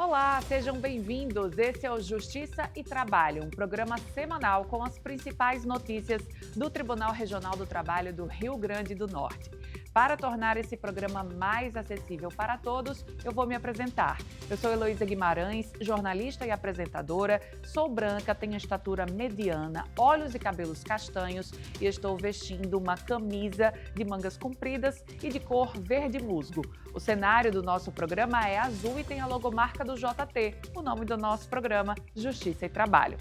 Olá, sejam bem-vindos. Esse é o Justiça e Trabalho, um programa semanal com as principais notícias do Tribunal Regional do Trabalho do Rio Grande do Norte. Para tornar esse programa mais acessível para todos, eu vou me apresentar. Eu sou Heloísa Guimarães, jornalista e apresentadora, sou branca, tenho estatura mediana, olhos e cabelos castanhos e estou vestindo uma camisa de mangas compridas e de cor verde musgo. O cenário do nosso programa é azul e tem a logomarca do JT, o nome do nosso programa, Justiça e Trabalho.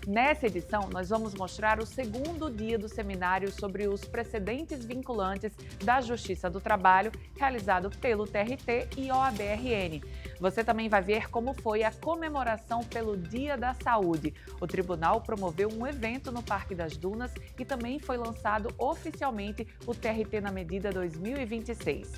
Nessa edição, nós vamos mostrar o segundo dia do seminário sobre os precedentes vinculantes da Justiça do Trabalho, realizado pelo TRT e OAB-RN. Você também vai ver como foi a comemoração pelo Dia da Saúde. O tribunal promoveu um evento no Parque das Dunas e também foi lançado oficialmente o TRT na Medida 2026.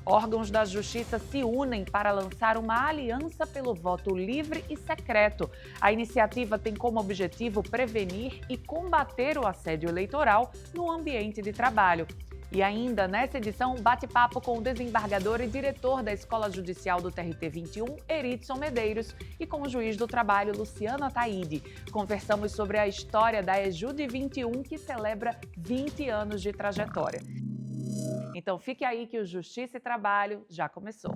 Órgãos da Justiça se unem para lançar uma aliança pelo voto livre e secreto. A iniciativa tem como objetivo prevenir e combater o assédio eleitoral no ambiente de trabalho. E ainda nessa edição, bate-papo com o desembargador e diretor da Escola Judicial do TRT 21, Eritson Medeiros, e com o juiz do trabalho, Luciano Ataíde. Conversamos sobre a história da EJUD 21, que celebra 20 anos de trajetória. Então fique aí que o Justiça e Trabalho já começou.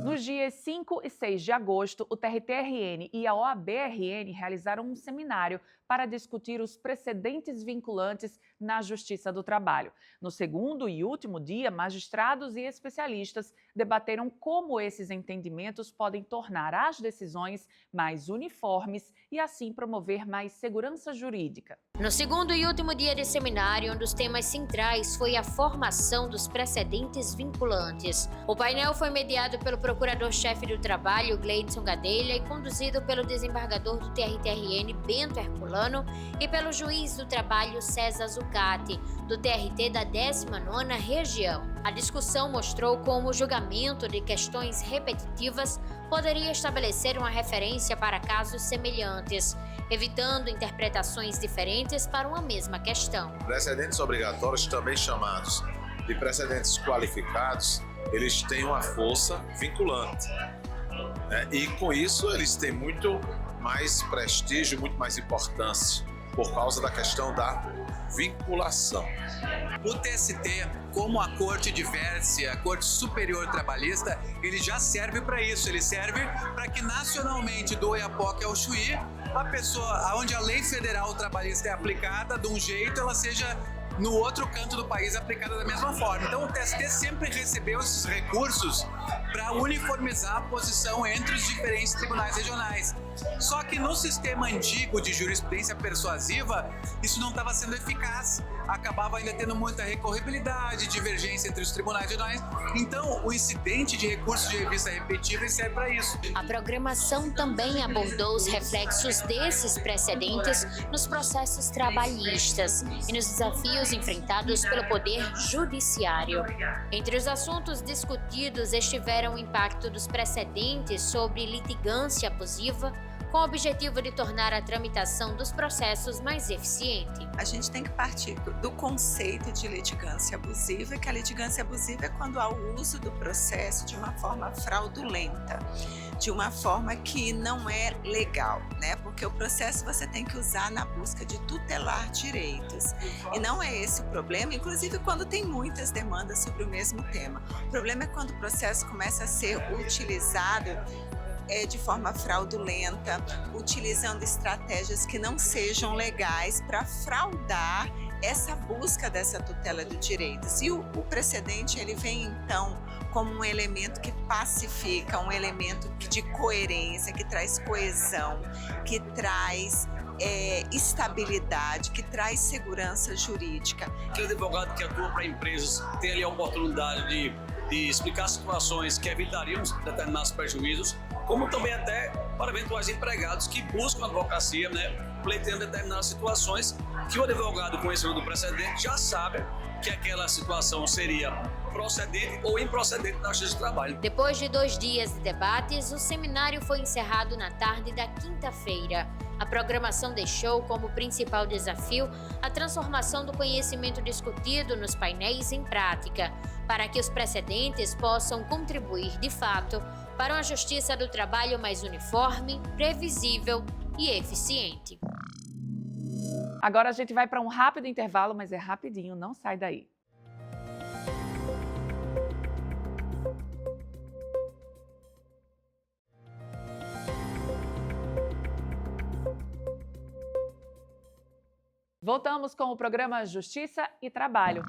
Nos dias 5 e 6 de agosto, o TRT-RN e a OAB-RN realizaram um seminário para discutir os precedentes vinculantes na Justiça do Trabalho. No segundo e último dia, magistrados e especialistas debateram como esses entendimentos podem tornar as decisões mais uniformes e assim promover mais segurança jurídica. No segundo e último dia de seminário, um dos temas centrais foi a formação dos precedentes vinculantes. O painel foi mediado pelo Procurador-Chefe do Trabalho, Gleidson Gadelha, e conduzido pelo desembargador do TRT-RN, Bento Herculano, e pelo juiz do trabalho, César Zucati, do TRT da 19ª Região. A discussão mostrou como o julgamento de questões repetitivas poderia estabelecer uma referência para casos semelhantes, evitando interpretações diferentes para uma mesma questão. Precedentes obrigatórios, também chamados de precedentes qualificados, eles têm uma força vinculante, né? E com isso eles têm muito mais prestígio, muito mais importância por causa da questão da vinculação. O TST, como a Corte Diversa, a Corte Superior Trabalhista, ele já serve para isso. Ele serve para que nacionalmente, do Oiapoque ao Chuí, a pessoa, onde a lei federal trabalhista é aplicada de um jeito, ela seja no outro canto do país aplicada da mesma forma. Então o TST sempre recebeu esses recursos para uniformizar a posição entre os diferentes tribunais regionais. Só que no sistema antigo de jurisprudência persuasiva, isso não estava sendo eficaz. Acabava ainda tendo muita recorribilidade, divergência entre os tribunais regionais. Então, o incidente de recursos de revista repetíveis serve para isso. A programação também abordou os reflexos desses precedentes nos processos trabalhistas e nos desafios enfrentados pelo Poder Judiciário. Entre os assuntos discutidos estiveram o impacto dos precedentes sobre litigância abusiva, com o objetivo de tornar a tramitação dos processos mais eficiente. A gente tem que partir do conceito de litigância abusiva, que a litigância abusiva é quando há o uso do processo de uma forma fraudulenta, de uma forma que não é legal, né? Porque o processo você tem que usar na busca de tutelar direitos. E não é esse o problema, inclusive quando tem muitas demandas sobre o mesmo tema. O problema é quando o processo começa a ser utilizado de forma fraudulenta, utilizando estratégias que não sejam legais para fraudar essa busca dessa tutela do direito. E o precedente ele vem então como um elemento que pacifica, um elemento de coerência, que traz coesão, que traz estabilidade, que traz segurança jurídica. Aquele advogado que atua para empresas tem ali a oportunidade de explicar situações que evitariam determinados prejuízos, como também até para eventuais empregados que buscam advocacia, né, pleiteando determinadas situações que o advogado conhecedor do precedente já sabe que aquela situação seria procedente ou improcedente na Justiça do Trabalho. Depois de 2 dias de debates, o seminário foi encerrado na tarde da quinta-feira. A programação deixou como principal desafio a transformação do conhecimento discutido nos painéis em prática, para que os precedentes possam contribuir, de fato, para uma justiça do trabalho mais uniforme, previsível e eficiente. Agora a gente vai para um rápido intervalo, mas é rapidinho, não sai daí. Voltamos com o programa Justiça e Trabalho.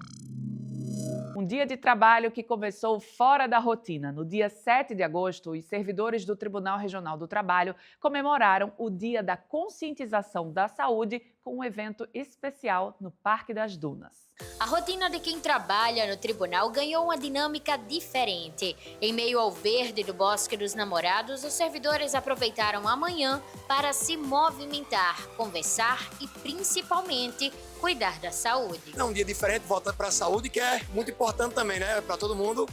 Um dia de trabalho que começou fora da rotina. No dia 7 de agosto, os servidores do Tribunal Regional do Trabalho comemoraram o Dia da Conscientização da Saúde com um evento especial no Parque das Dunas. A rotina de quem trabalha no tribunal ganhou uma dinâmica diferente. Em meio ao verde do Bosque dos Namorados, os servidores aproveitaram a manhã para se movimentar, conversar e, principalmente, cuidar da saúde. É um dia diferente, voltando para a saúde, que é muito importante também, né, para todo mundo.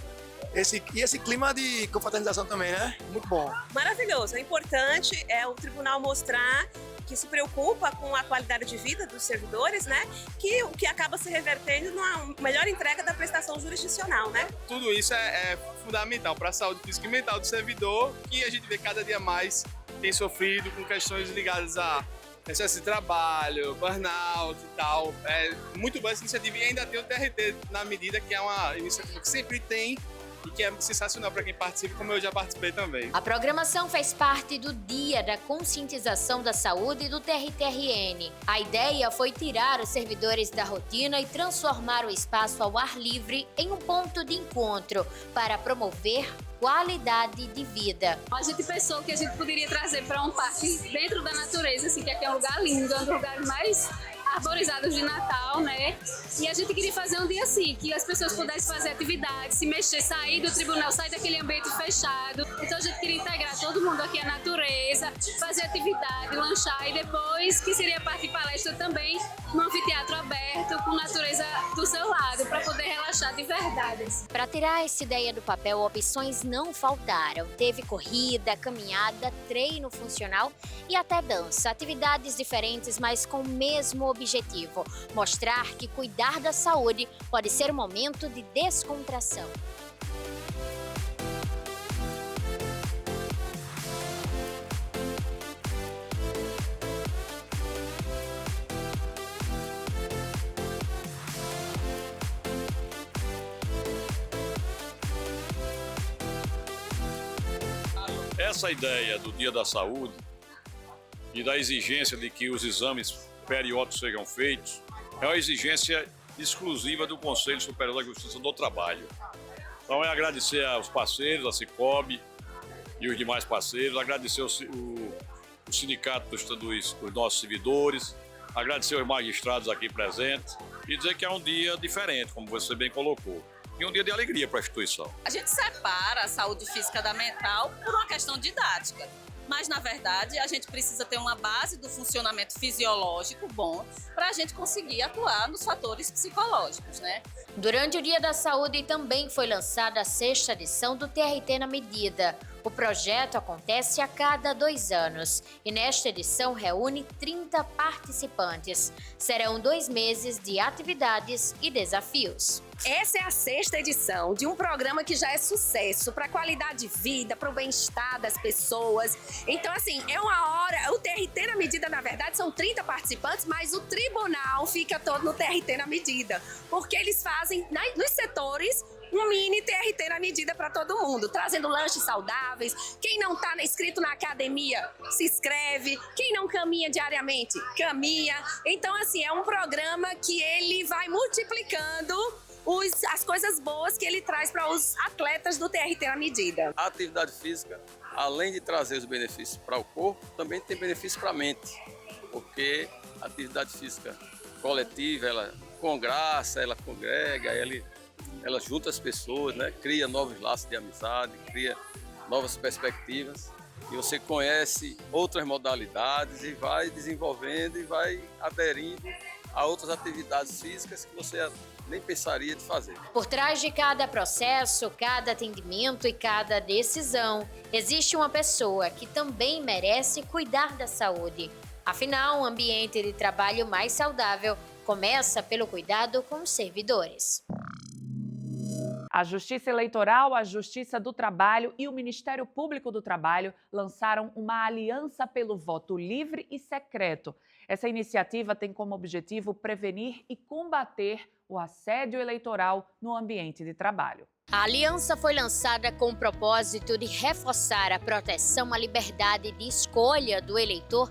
E esse clima de confraternização também, né? Muito bom. Maravilhoso. O importante é o tribunal mostrar que se preocupa com a qualidade de vida dos servidores, né? Que o que acaba se revertendo numa melhor entrega da prestação jurisdicional, né? Tudo isso é fundamental para a saúde física e mental do servidor, que a gente vê cada dia mais tem sofrido com questões ligadas a excesso de trabalho, burnout e tal. É muito boa essa iniciativa e ainda tem o TRT na medida, que é uma iniciativa que sempre tem e que é sensacional para quem participa, como eu já participei também. A programação faz parte do Dia da Conscientização da Saúde do TRTRN. A ideia foi tirar os servidores da rotina e transformar o espaço ao ar livre em um ponto de encontro para promover qualidade de vida. A gente pensou que a gente poderia trazer para um parque dentro da natureza, assim, que aqui é um lugar lindo, um dos lugares mais arborizados de Natal, né? E a gente queria fazer um dia assim, que as pessoas pudessem fazer atividades, se mexer, sair do tribunal, sair daquele ambiente fechado. Então a gente queria integrar todo mundo aqui à natureza, fazer atividade, lanchar e depois, que seria a parte de palestra também, num anfiteatro aberto, com natureza do seu lado, para poder relaxar de verdade. Para tirar essa ideia do papel, opções não faltaram. Teve corrida, caminhada, treino funcional e até dança. Atividades diferentes, mas com o mesmo objetivo: mostrar que cuidar da saúde pode ser um momento de descontração. Essa ideia do Dia da Saúde e da exigência de que os exames periódicos sejam feitos é uma exigência exclusiva do Conselho Superior da Justiça do Trabalho. Então é agradecer aos parceiros, a Sicob e os demais parceiros, agradecer o sindicato dos nossos servidores, agradecer aos magistrados aqui presentes e dizer que é um dia diferente, como você bem colocou. E um dia de alegria para a instituição. A gente separa a saúde física da mental por uma questão didática, mas na verdade a gente precisa ter uma base do funcionamento fisiológico bom para a gente conseguir atuar nos fatores psicológicos, né? Durante o Dia da Saúde também foi lançada a 6ª edição do TRT na Medida. O projeto acontece a cada 2 anos e nesta edição reúne 30 participantes. Serão 2 meses de atividades e desafios. Essa é a 6ª edição de um programa que já é sucesso para a qualidade de vida, para o bem-estar das pessoas. Então, assim, é uma hora... O TRT na Medida, na verdade, são 30 participantes, mas o tribunal fica todo no TRT na Medida, porque eles fazem, nos setores, um mini TRT na medida para todo mundo, trazendo lanches saudáveis. Quem não está inscrito na academia, se inscreve. Quem não caminha diariamente, caminha. Então, assim, é um programa que ele vai multiplicando as coisas boas que ele traz para os atletas do TRT na medida. A atividade física, além de trazer os benefícios para o corpo, também tem benefícios para a mente, porque a atividade física coletiva, ela congraça, ela congrega, ela junta as pessoas, né? Cria novos laços de amizade, cria novas perspectivas e você conhece outras modalidades e vai desenvolvendo e vai aderindo a outras atividades físicas que você nem pensaria de fazer. Por trás de cada processo, cada atendimento e cada decisão, existe uma pessoa que também merece cuidar da saúde. Afinal, um ambiente de trabalho mais saudável começa pelo cuidado com os servidores. A Justiça Eleitoral, a Justiça do Trabalho e o Ministério Público do Trabalho lançaram uma aliança pelo voto livre e secreto. Essa iniciativa tem como objetivo prevenir e combater o assédio eleitoral no ambiente de trabalho. A aliança foi lançada com o propósito de reforçar a proteção à liberdade de escolha do eleitor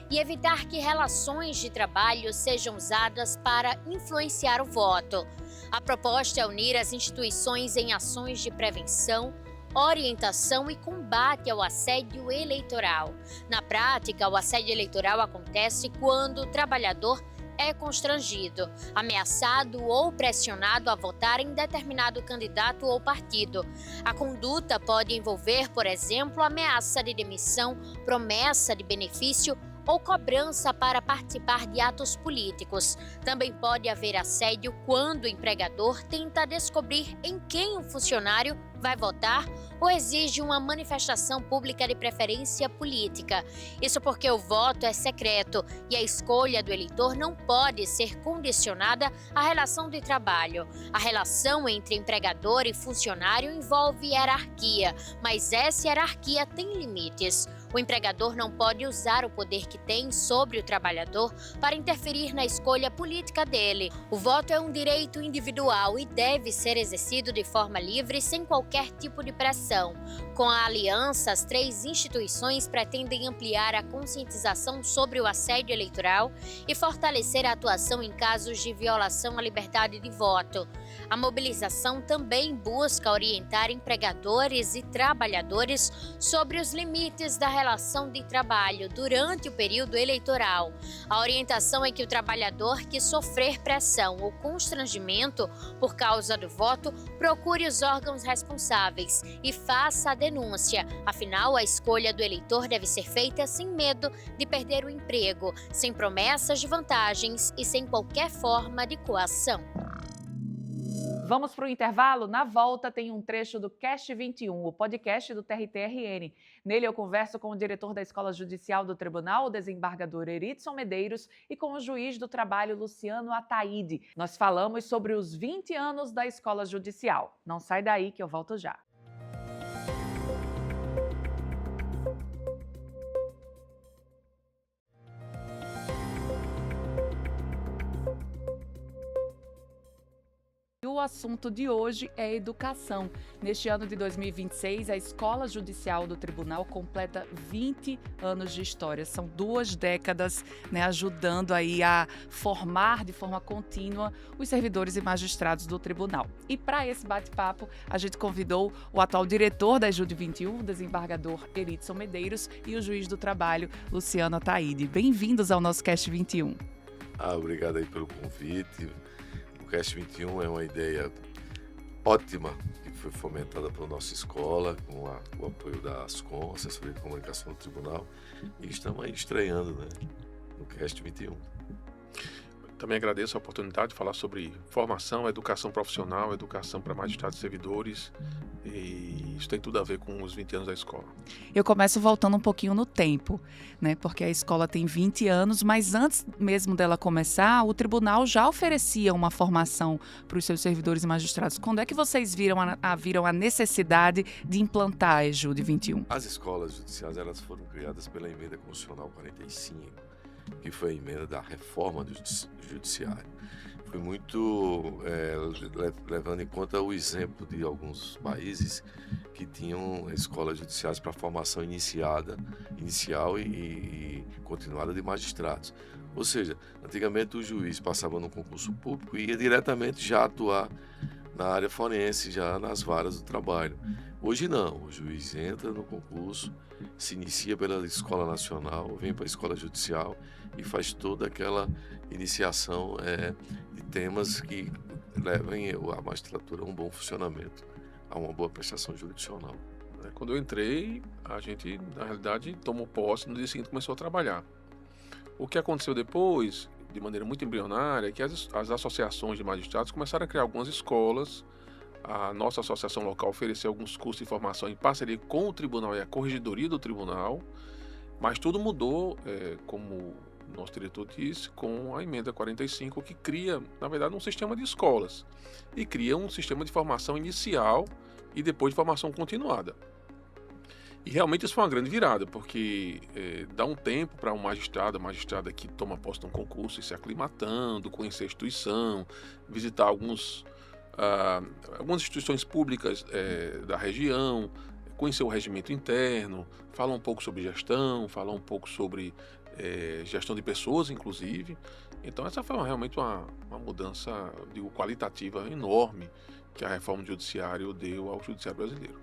e evitar que relações de trabalho sejam usadas para influenciar o voto. A proposta é unir as instituições em ações de prevenção, orientação e combate ao assédio eleitoral. Na prática, o assédio eleitoral acontece quando o trabalhador é constrangido, ameaçado ou pressionado a votar em determinado candidato ou partido. A conduta pode envolver, por exemplo, ameaça de demissão, promessa de benefício ou cobrança para participar de atos políticos. Também pode haver assédio quando o empregador tenta descobrir em quem o funcionário vai votar ou exige uma manifestação pública de preferência política. Isso porque o voto é secreto e a escolha do eleitor não pode ser condicionada à relação de trabalho. A relação entre empregador e funcionário envolve hierarquia, mas essa hierarquia tem limites. O empregador não pode usar o poder que tem sobre o trabalhador para interferir na escolha política dele. O voto é um direito individual e deve ser exercido de forma livre, sem qualquer tipo de pressão. Com a aliança, as 3 instituições pretendem ampliar a conscientização sobre o assédio eleitoral e fortalecer a atuação em casos de violação à liberdade de voto. A mobilização também busca orientar empregadores e trabalhadores sobre os limites da relação de trabalho durante o período eleitoral. A orientação é que o trabalhador que sofrer pressão ou constrangimento por causa do voto procure os órgãos responsáveis e faça a denúncia. Afinal, a escolha do eleitor deve ser feita sem medo de perder o emprego, sem promessas de vantagens e sem qualquer forma de coação. Vamos para o intervalo? Na volta tem um trecho do Cast 21, o podcast do TRT-RN. Nele eu converso com o diretor da Escola Judicial do Tribunal, o desembargador Eritson Medeiros, e com o juiz do trabalho, Luciano Ataíde. Nós falamos sobre os 20 anos da Escola Judicial. Não sai daí que eu volto já. O assunto de hoje é educação. Neste ano de 2026, a Escola Judicial do Tribunal completa 20 anos de história. São 2 décadas, ajudando aí a formar de forma contínua os servidores e magistrados do tribunal. E para esse bate-papo, a gente convidou o atual diretor da EJUD 21, o desembargador Eritson Medeiros, e o juiz do trabalho, Luciano Ataíde. Bem-vindos ao nosso Cast 21. Obrigado aí pelo convite. O Cast 21 é uma ideia ótima que foi fomentada pela nossa escola, com o apoio da ASCOM, Assessoria de Comunicação do Tribunal, e estamos aí estreando no Cast 21. Também agradeço a oportunidade de falar sobre formação, educação profissional, educação para magistrados e servidores, e isso tem tudo a ver com os 20 anos da escola. Eu começo voltando um pouquinho no tempo, porque a escola tem 20 anos, mas antes mesmo dela começar, o tribunal já oferecia uma formação para os seus servidores e magistrados. Quando é que vocês viram a necessidade de implantar a EJUD 21? As escolas judiciais elas foram criadas pela Emenda Constitucional 45, que foi a emenda da reforma do judiciário. Foi muito levando em conta o exemplo de alguns países que tinham escolas judiciais para formação inicial e continuada de magistrados. Ou seja, antigamente o juiz passava num concurso público e ia diretamente já atuar na área forense, já nas varas do trabalho. Hoje não, o juiz entra no concurso, se inicia pela Escola Nacional, vem para a Escola Judicial e faz toda aquela iniciação de temas que levem a magistratura a um bom funcionamento, a uma boa prestação jurisdicional. Quando eu entrei, a gente, na realidade, tomou posse, no dia seguinte começou a trabalhar. O que aconteceu depois, de maneira muito embrionária, é que as associações de magistrados começaram a criar algumas escolas. A nossa associação local ofereceu alguns cursos de formação em parceria com o tribunal e a corregedoria do tribunal, mas tudo mudou, como nosso diretor disse, com a emenda 45, que cria, na verdade, um sistema de escolas e cria um sistema de formação inicial e depois de formação continuada. E realmente isso foi uma grande virada, porque dá um tempo para um magistrado, a magistrada que toma posse de um concurso e se aclimatando, conhecer a instituição, visitar algumas instituições públicas da região, conhecer o regimento interno, falar um pouco sobre gestão, falar um pouco sobre gestão de pessoas, inclusive. Então essa foi realmente uma mudança, digo, qualitativa enorme que a reforma do judiciário deu ao judiciário brasileiro.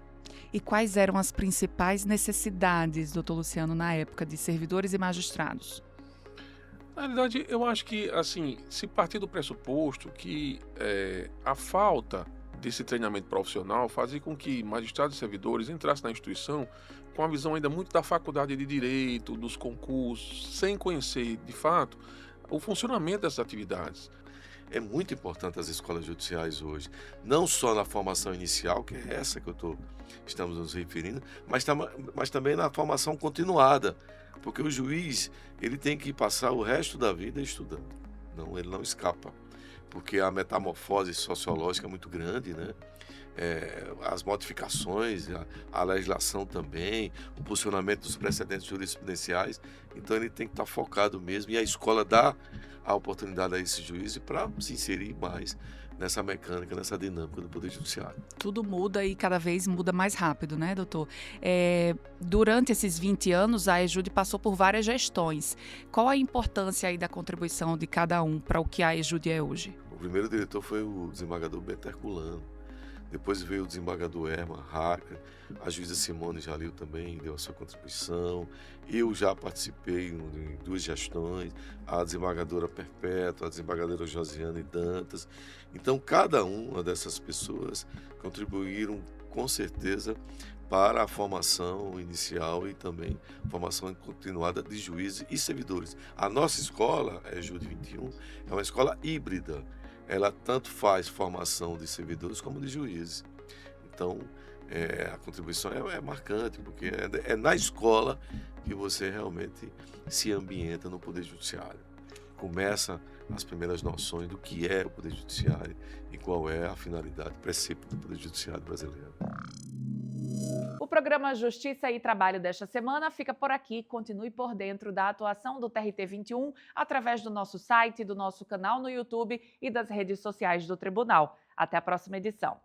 E quais eram as principais necessidades, doutor Luciano, na época de servidores e magistrados? Na realidade, eu acho que, assim, se partir do pressuposto que a falta desse treinamento profissional fazia com que magistrados e servidores entrassem na instituição com a visão ainda muito da faculdade de direito, dos concursos, sem conhecer, de fato, o funcionamento dessas atividades. É muito importante as escolas judiciais hoje, não só na formação inicial, que é essa que estamos nos referindo, mas também na formação continuada, porque o juiz ele tem que passar o resto da vida estudando, ele não escapa, porque a metamorfose sociológica é muito grande, né? As modificações, a legislação também, o posicionamento dos precedentes jurisprudenciais, então ele tem que estar focado mesmo, e a escola dá a oportunidade a esse juiz para se inserir mais nessa mecânica, nessa dinâmica do Poder Judiciário. Tudo muda e cada vez muda mais rápido, né, doutor? Durante esses 20 anos, a EJUD passou por várias gestões. Qual a importância aí da contribuição de cada um para o que a EJUD é hoje? O primeiro diretor foi o desembargador Beto Herculano. Depois veio o desembargador Herman Hacker, a juíza Simone Jalil também deu a sua contribuição. Eu já participei em 2 gestões, a desembargadora Perpétua, a desembargadora Josiane Dantas. Então, cada uma dessas pessoas contribuíram com certeza para a formação inicial e também formação continuada de juízes e servidores. A nossa escola, a EJUD 21, é uma escola híbrida. Ela tanto faz formação de servidores como de juízes. Então, a contribuição é marcante, porque é na escola que você realmente se ambienta no Poder Judiciário. Começa as primeiras noções do que é o Poder Judiciário e qual é a finalidade, o preceito do Poder Judiciário brasileiro. O programa Justiça e Trabalho desta semana fica por aqui. Continue por dentro da atuação do TRT 21 através do nosso site, do nosso canal no YouTube e das redes sociais do Tribunal. Até a próxima edição.